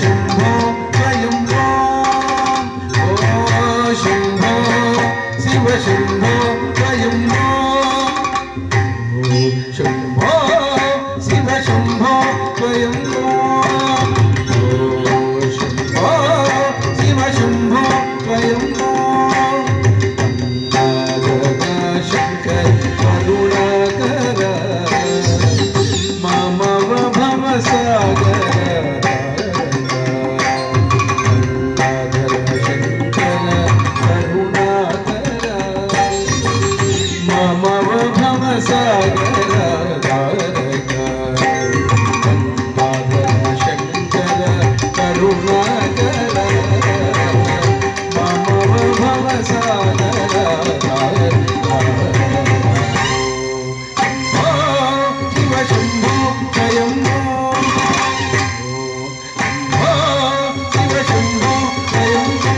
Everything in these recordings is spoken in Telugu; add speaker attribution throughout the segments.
Speaker 1: శంభో స్వయంభో ఓ శంభో శివ శంభో స్వయంభో శంభో శివ శంభో స్వయంభో శంభో శివ శంభో స్వయంభో శంకర కరుణాకర మామవ భవ సాగర శంకర కరుణాకర మామవ భవ సాగర శంకర కరుణాకర మామవ భవ సాగర శివ శంభో స్వయంభో శివ శంభో స్వయంభో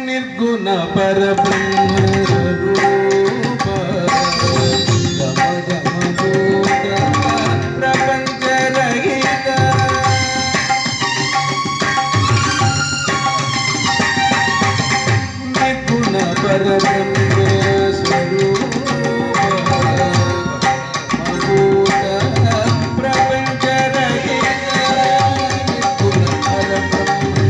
Speaker 1: నిర్గుణ పరబ్రహ్మ స్వరూప గమ గమ భూత ప్రపంచ రహిత నిర్గుణ పరబ్రహ్మ స్వరూప భూత ప్రపంచ రహిత నిర్గుణ పరబ్రహ్మ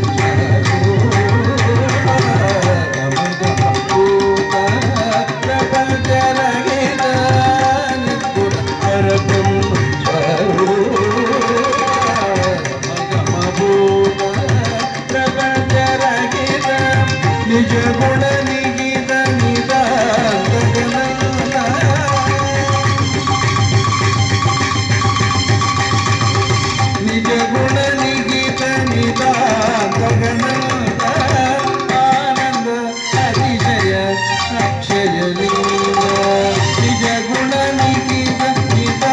Speaker 1: నిజ గుణ నిగిత నిజ గుణ నిగిత ఆనంద అతిశయ అక్షయ లింగ నిజ గుణ నిగిత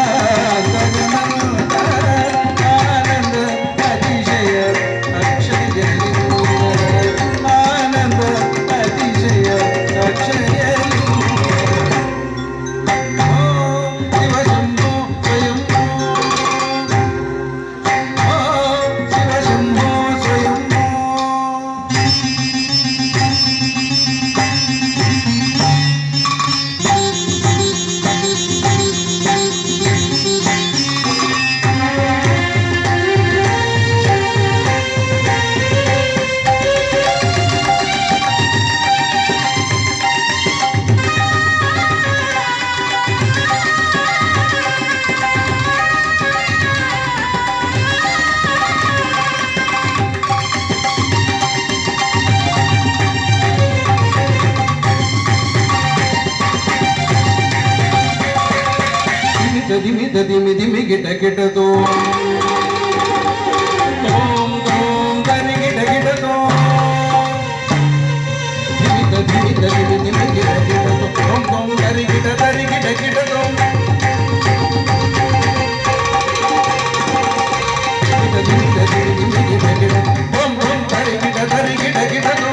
Speaker 1: ఆనంద అతిశయ అక్షయ లింగ ఆనంద అతిశయ అక్షయ శివ శంభో స్వయంభో శివ శంభో స్వయంభో దిమి దిమి దిమి గిట గిటతో ఓం ఓం గని గిట గిటతో దిమి దిమి దిమి దిమి గిట గిటతో ఓం ఓం గని గిట గిటతో దిమి దిమి దిమి గిట గిటతో ఓం ఓం గని గిట గిటతో